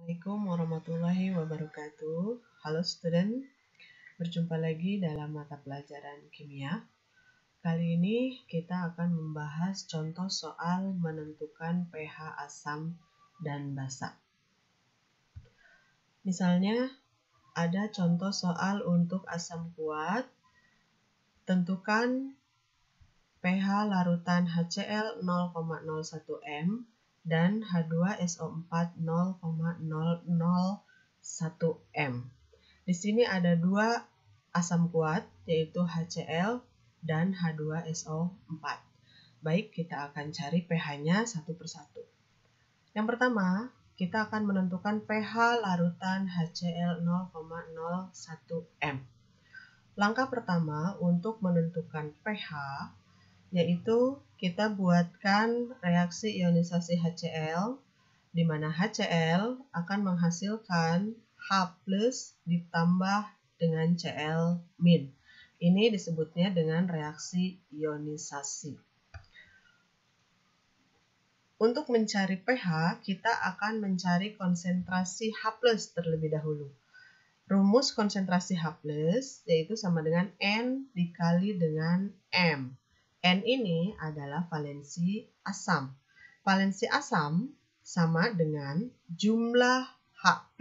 Assalamualaikum warahmatullahi wabarakatuh. Halo student, berjumpa lagi dalam mata pelajaran kimia. Kali ini kita akan membahas contoh soal menentukan pH asam dan basa. Misalnya, ada contoh soal untuk asam kuat. Tentukan pH larutan HCl 0,01 m dan H2SO4 0,001 m. Di sini ada dua asam kuat, yaitu HCl dan H2SO4. Baik, kita akan cari pH-nya satu persatu. Yang pertama, kita akan menentukan pH larutan HCl 0,01 m. Langkah pertama untuk menentukan pH, yaitu kita buatkan reaksi ionisasi HCl, di mana HCl akan menghasilkan H+ ditambah dengan Cl-. Ini disebutnya dengan reaksi ionisasi. Untuk mencari pH, kita akan mencari konsentrasi H+ terlebih dahulu. Rumus konsentrasi H+ yaitu sama dengan N dikali dengan M. N ini adalah valensi asam. Valensi asam sama dengan jumlah H+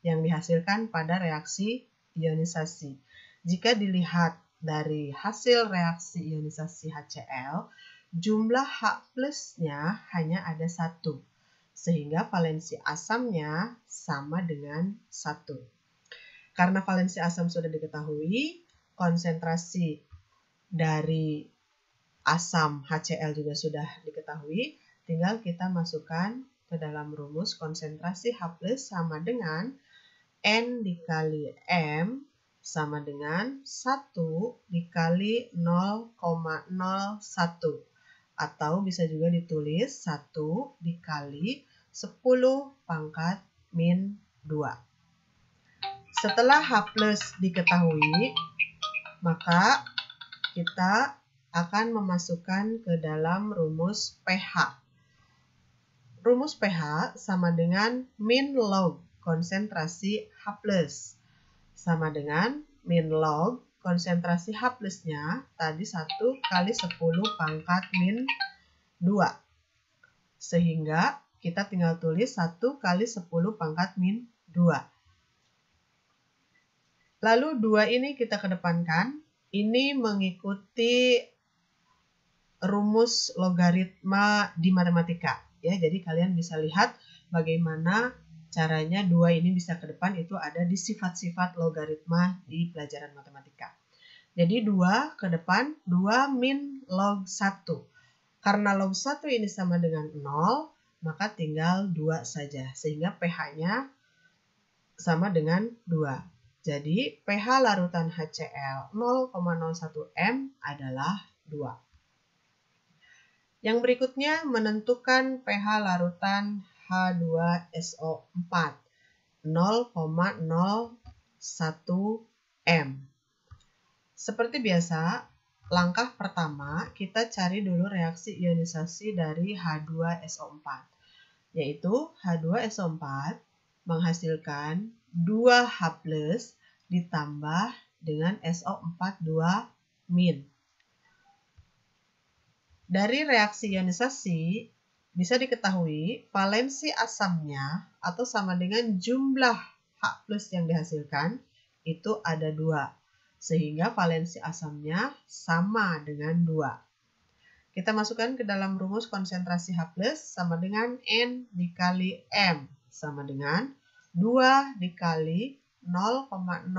yang dihasilkan pada reaksi ionisasi. Jika dilihat dari hasil reaksi ionisasi HCl, jumlah H+-nya hanya ada 1, sehingga valensi asamnya sama dengan 1. Karena valensi asam sudah diketahui, konsentrasi dari asam HCl juga sudah diketahui, tinggal kita masukkan ke dalam rumus konsentrasi H+ sama dengan N dikali M sama dengan 1 dikali 0,01. Atau bisa juga ditulis 1 dikali 10 pangkat min 2. Setelah H+ diketahui, maka kita akan memasukkan ke dalam rumus pH. Rumus pH sama dengan min log konsentrasi H+. Sama dengan min log konsentrasi H+-nya tadi 1 kali 10 pangkat min 2. Sehingga kita tinggal tulis 1 kali 10 pangkat min 2. Lalu 2 ini kita kedepankan. Ini mengikuti rumus logaritma di matematika. Ya, jadi kalian bisa lihat bagaimana caranya 2 ini bisa ke depan, itu ada di sifat-sifat logaritma di pelajaran matematika. Jadi 2 ke depan, 2 min log 1. Karena log 1 ini sama dengan 0, maka tinggal 2 saja. Sehingga pH-nya sama dengan 2. Jadi pH larutan HCl 0,01 m adalah 2. Yang berikutnya menentukan pH larutan H2SO4 0,01 m. Seperti biasa, langkah pertama kita cari dulu reaksi ionisasi dari H2SO4, yaitu H2SO4 menghasilkan 2H+ ditambah dengan SO4 2-. Dari reaksi ionisasi bisa diketahui valensi asamnya atau sama dengan jumlah H+ yang dihasilkan itu ada 2. Sehingga valensi asamnya sama dengan 2. Kita masukkan ke dalam rumus konsentrasi H+ sama dengan N dikali M sama dengan 2 dikali 0,001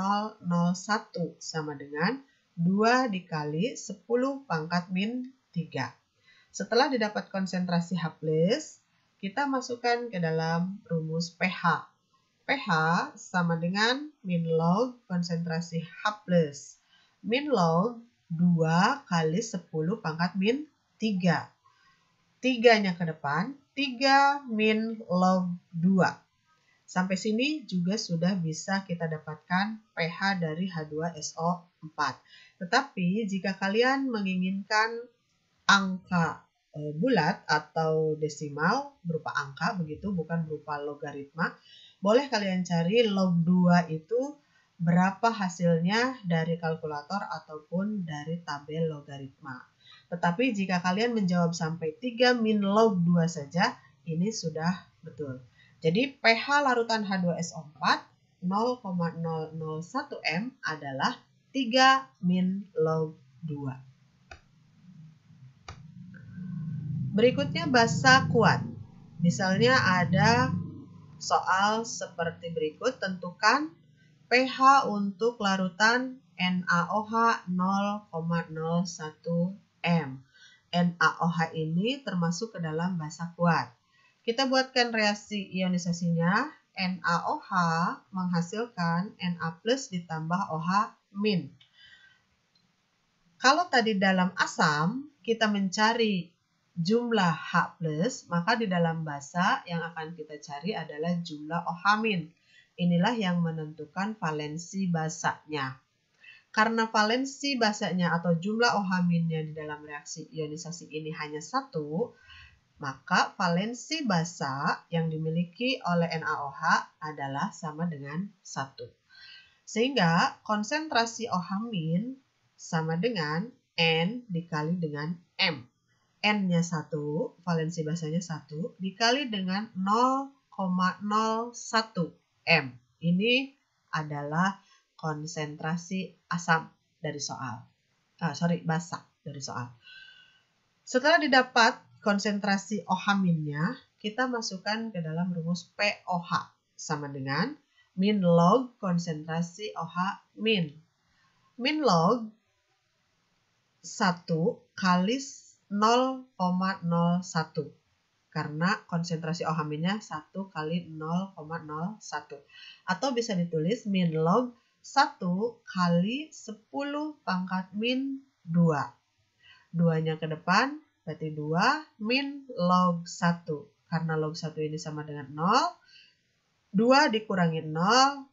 sama dengan 2 dikali 10 pangkat min 3. Setelah didapat konsentrasi H+, kita masukkan ke dalam rumus pH. pH sama dengan min log konsentrasi H+. Min log 2 kali 10 pangkat min 3. 3-nya ke depan, 3 min log 2. Sampai sini juga sudah bisa kita dapatkan pH dari H2SO4. Tetapi jika kalian menginginkan angka bulat atau desimal berupa angka begitu, bukan berupa logaritma, boleh kalian cari log 2 itu berapa hasilnya dari kalkulator ataupun dari tabel logaritma. Tetapi jika kalian menjawab sampai 3 min log 2 saja, ini sudah betul. Jadi pH larutan H2SO4 0,001 M adalah 3 min log 2. Berikutnya basa kuat. Misalnya ada soal seperti berikut, tentukan pH untuk larutan NaOH 0,01 M. NaOH ini termasuk ke dalam basa kuat. Kita buatkan reaksi ionisasinya. NaOH menghasilkan Na plus ditambah OH min. Kalau tadi dalam asam kita mencari jumlah H+, maka di dalam basa yang akan kita cari adalah jumlah OH-. Inilah yang menentukan valensi basanya. Karena valensi basanya atau jumlah OH-nya di dalam reaksi ionisasi ini hanya 1, maka valensi basa yang dimiliki oleh NaOH adalah sama dengan 1. Sehingga konsentrasi OH- sama dengan N dikali dengan M. N-nya 1, valensi basanya 1, dikali dengan 0,01 M. Ini adalah konsentrasi asam dari soal. Basa dari soal. Setelah didapat konsentrasi OH-nya, kita masukkan ke dalam rumus POH sama dengan min log konsentrasi OH min. Min log 1 kali 0,01 karena konsentrasi OH-nya 1 kali 0,01, atau bisa ditulis min log 1 kali 10 pangkat min 2. 2-nya ke depan berarti 2 min log 1. Karena log 1 ini sama dengan 0, 2 dikurangi 0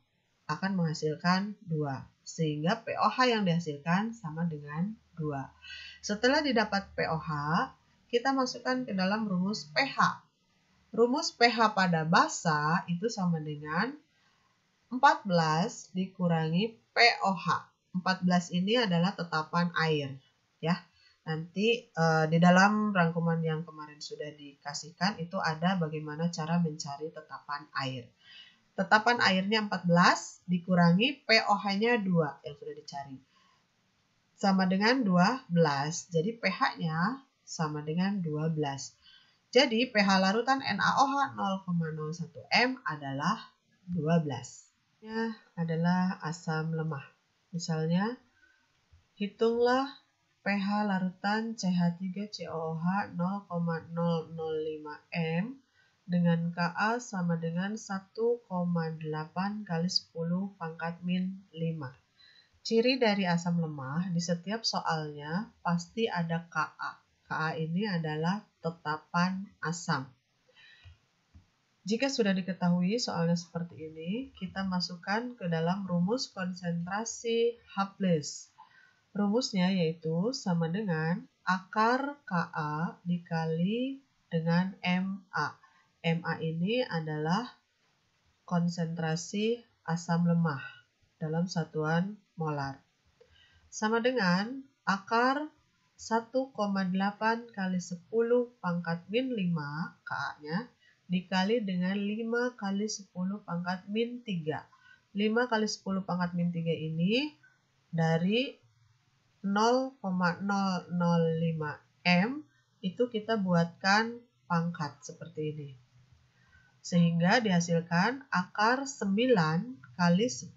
akan menghasilkan 2. Sehingga POH yang dihasilkan sama dengan 2. Setelah didapat POH, kita masukkan ke dalam rumus pH. Rumus pH pada basa itu sama dengan 14 dikurangi POH. 14 ini adalah tetapan air, ya. Nanti di dalam rangkuman yang kemarin sudah dikasihkan itu ada bagaimana cara mencari tetapan air. Tetapan airnya 14 dikurangi POH-nya 2 yang sudah dicari. Sama dengan 12. Jadi pH-nya sama dengan 12. Jadi pH larutan NaOH 0,01 M adalah 12. Ini adalah asam lemah. Misalnya, hitunglah pH larutan CH3COOH 0,005 M dengan Ka sama dengan 1,8 kali 10 pangkat min 5. Ciri dari asam lemah, di setiap soalnya pasti ada Ka. Ka ini adalah tetapan asam. Jika sudah diketahui soalnya seperti ini, kita masukkan ke dalam rumus konsentrasi H+. Rumusnya yaitu sama dengan akar Ka dikali dengan Ma. Ma ini adalah konsentrasi asam lemah dalam satuan molar. Sama dengan akar 1,8 kali 10 pangkat min 5 Ka-nya dikali dengan 5 kali 10 pangkat min 3. 5 kali 10 pangkat min 3 ini dari 0,005 M itu kita buatkan pangkat seperti ini. Sehingga dihasilkan akar 9 kali 10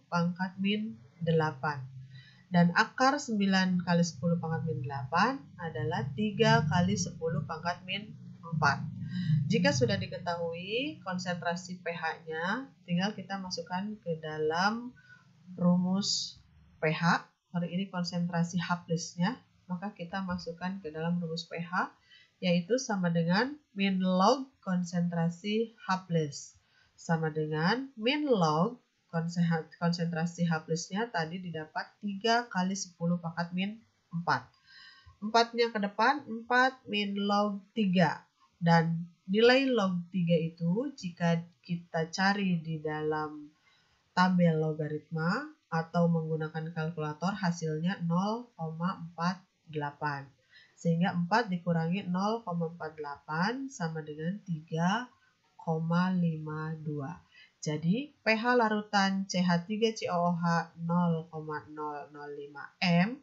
pangkat min 8. Dan akar 9 kali 10 pangkat min 8 adalah 3 kali 10 pangkat min 4. Jika sudah diketahui konsentrasi pH-nya, tinggal kita masukkan ke dalam rumus pH. Hari ini konsentrasi H+-nya, maka kita masukkan ke dalam rumus pH, yaitu sama dengan min log konsentrasi H+. Sama dengan min log konsentrasi H+-nya tadi didapat 3 kali 10 pangkat min 4. 4-nya ke depan, 4 min log 3. Dan nilai log 3 itu jika kita cari di dalam tabel logaritma atau menggunakan kalkulator hasilnya 0,48. Sehingga 4 dikurangi 0,48 sama dengan 3,52. Jadi pH larutan CH3COOH 0,005 M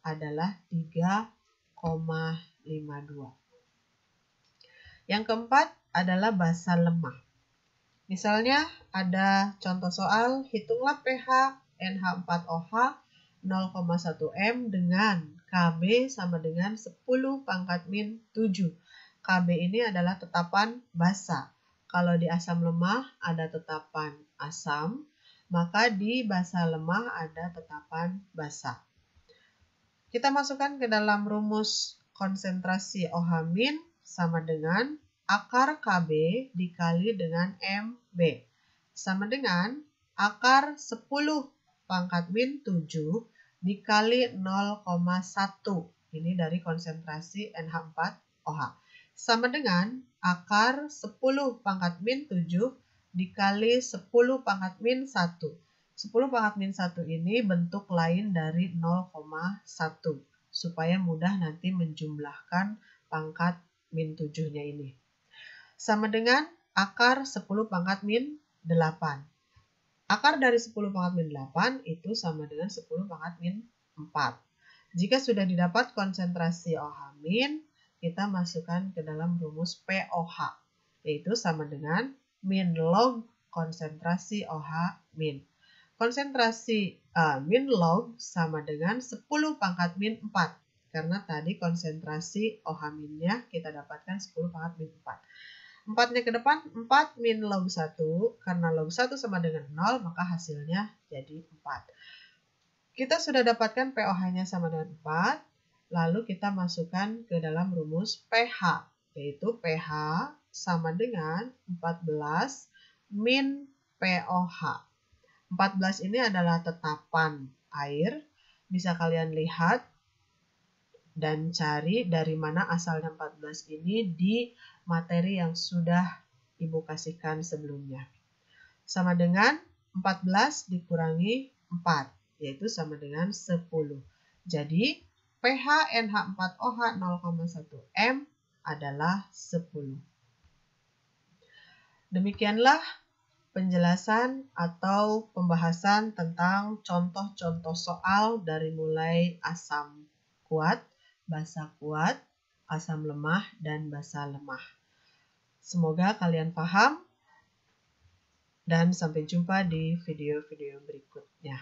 adalah 3,52. Yang keempat adalah basa lemah. Misalnya ada contoh soal, hitunglah pH NH4OH 0,1 M dengan KB sama dengan 10 pangkat min 7. KB ini adalah tetapan basa. Kalau di asam lemah ada tetapan asam, maka di basa lemah ada tetapan basa. Kita masukkan ke dalam rumus konsentrasi OH- sama dengan akar KB dikali dengan MB. Sama dengan akar 10 pangkat min 7 dikali 0,1. Ini dari konsentrasi NH4OH. Sama dengan akar 10 pangkat min 7 dikali 10 pangkat min 1. 10 pangkat min 1 ini bentuk lain dari 0,1 supaya mudah nanti menjumlahkan pangkat min 7-nya ini. Sama dengan akar 10 pangkat min 8. Akar dari 10 pangkat min 8 itu sama dengan 10 pangkat min 4. Jika sudah didapat konsentrasi OH-, kita masukkan ke dalam rumus POH, yaitu sama dengan min log konsentrasi OH-. Konsentrasi min log sama dengan 10 pangkat min 4. Karena tadi konsentrasi OH-nya kita dapatkan 10 pangkat min 4. 4-nya ke depan, 4 min log 1. Karena log 1 sama dengan 0, maka hasilnya jadi 4. Kita sudah dapatkan POH-nya sama dengan 4. Lalu kita masukkan ke dalam rumus pH, yaitu pH sama dengan 14 min POH. 14 ini adalah tetapan air. Bisa kalian lihat dan cari dari mana asalnya 14 ini di materi yang sudah Ibu kasihkan sebelumnya. Sama dengan 14 dikurangi 4, yaitu sama dengan 10. Jadi pH NH4OH 0,1 M adalah 10. Demikianlah penjelasan atau pembahasan tentang contoh-contoh soal dari mulai asam kuat, basa kuat, asam lemah, dan basa lemah. Semoga kalian paham dan sampai jumpa di video-video berikutnya.